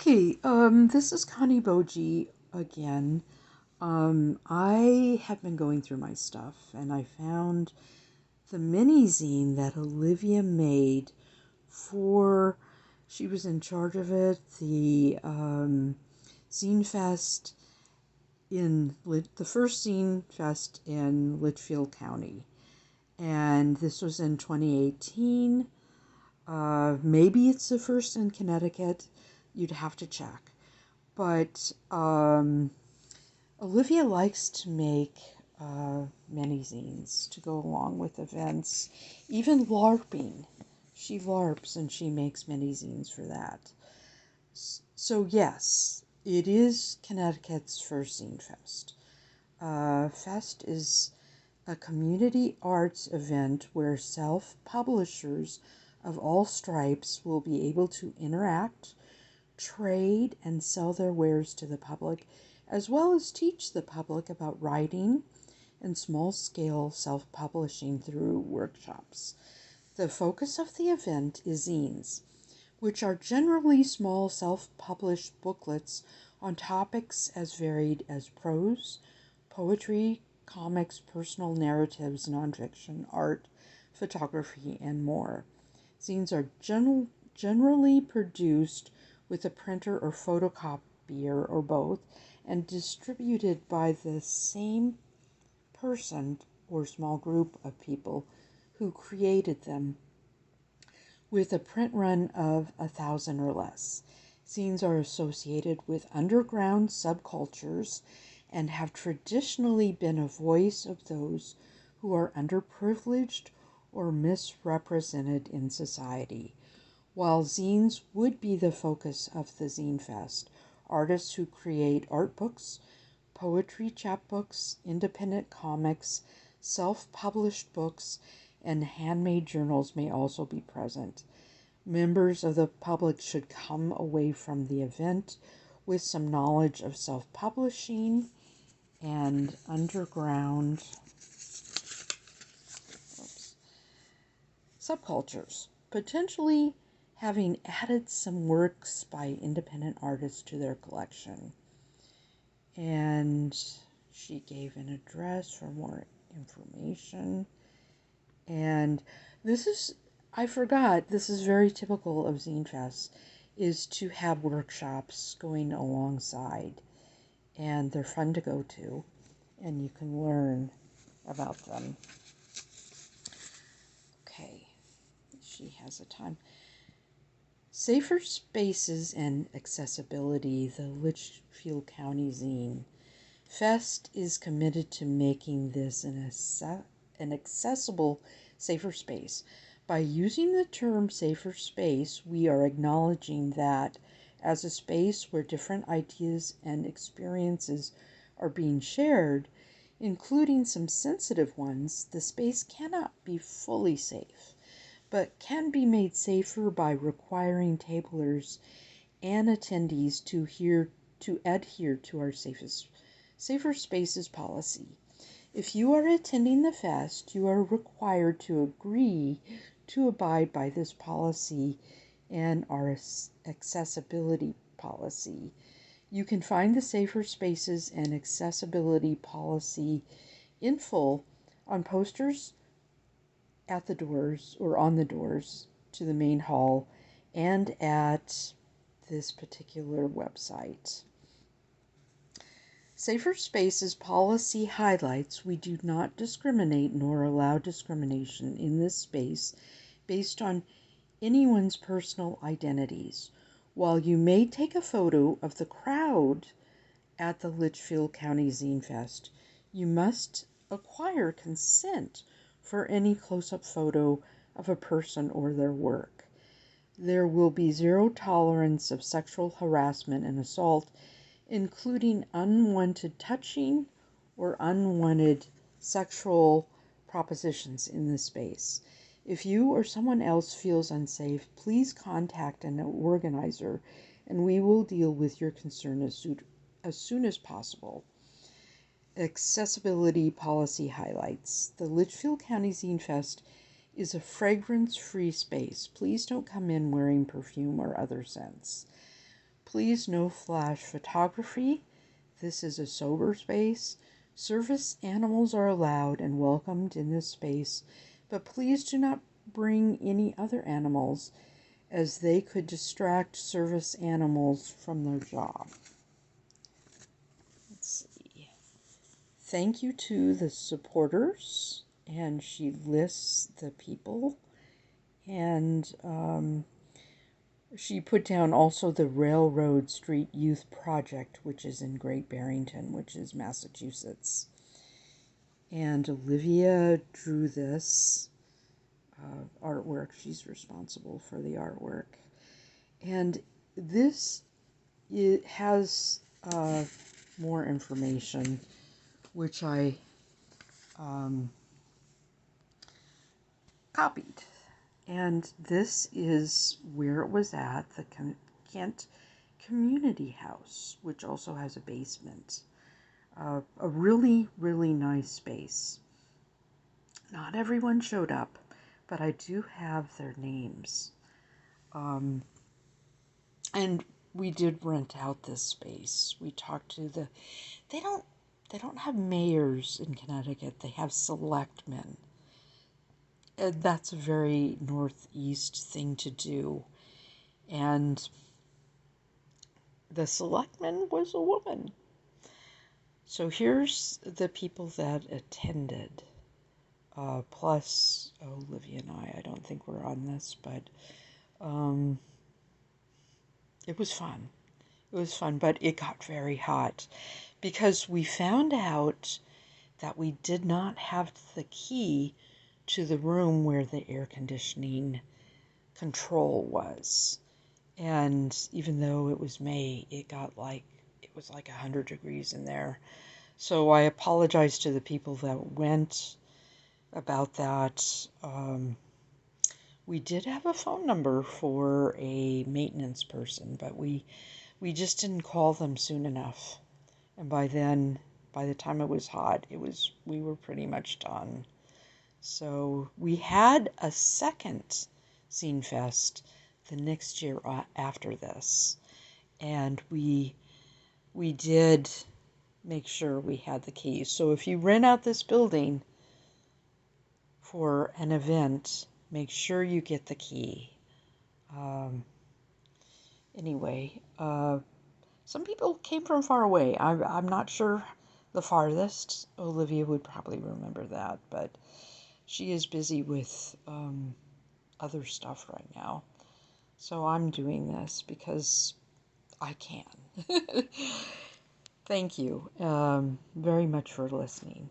Okay, this is Connie Boje again. I have been going through my stuff and I found the mini zine that Olivia made for, she was in charge of it, the Zine Fest the first Zine Fest in Litchfield County. And this was in 2018. Maybe it's the first in Connecticut. You'd have to check. But Olivia likes to make mini zines to go along with events, even LARPing. She LARPs and she makes mini zines for that. So yes, it is Connecticut's first Zine Fest. Fest is a community arts event where self-publishers of all stripes will be able to interact, trade, and sell their wares to the public, as well as teach the public about writing and small-scale self-publishing through workshops. The focus of the event is zines, which are generally small self-published booklets on topics as varied as prose, poetry, comics, personal narratives, nonfiction, art, photography, and more. Zines are generally produced with a printer or photocopier or both, and distributed by the same person or small group of people who created them, with a print run of 1,000 or less. Zines are associated with underground subcultures and have traditionally been a voice of those who are underprivileged or misrepresented in society. While zines would be the focus of the Zine Fest, artists who create art books, poetry chapbooks, independent comics, self-published books, and handmade journals may also be present. Members of the public should come away from the event with some knowledge of self-publishing and underground subcultures, potentially having added some works by independent artists to their collection. And she gave an address for more information. And I forgot, this is very typical of Zine Fest, is to have workshops going alongside. And they're fun to go to, and you can learn about them. Okay, she has a time. Safer Spaces and Accessibility, the Litchfield County Zine Fest is committed to making this an accessible, safer space. By using the term safer space, we are acknowledging that as a space where different ideas and experiences are being shared, including some sensitive ones, the space cannot be fully safe, but can be made safer by requiring tablers and attendees to adhere to our Safer Spaces policy. If you are attending the fest, you are required to agree to abide by this policy and our accessibility policy. You can find the Safer Spaces and Accessibility policy in full on posters at the doors or on the doors to the main hall and at this particular website. Safer Spaces policy highlights we do not discriminate nor allow discrimination in this space based on anyone's personal identities. While you may take a photo of the crowd at the Litchfield County Zine Fest, you must acquire consent for any close-up photo of a person or their work. There will be zero tolerance of sexual harassment and assault, including unwanted touching or unwanted sexual propositions in this space. If you or someone else feels unsafe, please contact an organizer and we will deal with your concern as soon as possible. Accessibility policy highlights. The Litchfield County Zine Fest is a fragrance-free space. Please don't come in wearing perfume or other scents. Please no flash photography. This is a sober space. Service animals are allowed and welcomed in this space, but please do not bring any other animals as they could distract service animals from their job. Let's see. Thank you to the supporters, and she lists the people, and she put down also the Railroad Street Youth Project, which is in Great Barrington, which is Massachusetts. And Olivia drew this artwork. She's responsible for the artwork. And this, it has more information, which I copied. And this is where it was at, the Kent Community House, which also has a basement. A really, really nice space. Not everyone showed up, but I do have their names. And we did rent out this space. We talked to they don't have mayors in Connecticut. They have selectmen. That's a very Northeast thing to do. And the selectman was a woman. So here's the people that attended. Plus Olivia and I don't think we're on this, but it was fun. It was fun, but it got very hot because we found out that we did not have the key to the room where the air conditioning control was. And even though it was May, it was like 100 degrees in there. So I apologize to the people that went about that. We did have a phone number for a maintenance person, but we just didn't call them soon enough. And by the time it was hot, we were pretty much done. So we had a second Zine Fest the next year after this, and we did make sure we had the keys. So if you rent out this building for an event, make sure you get the key. Anyway, some people came from far away. I'm not sure the farthest. Olivia would probably remember that, but she is busy with other stuff right now. So I'm doing this because I can. Thank you very much for listening.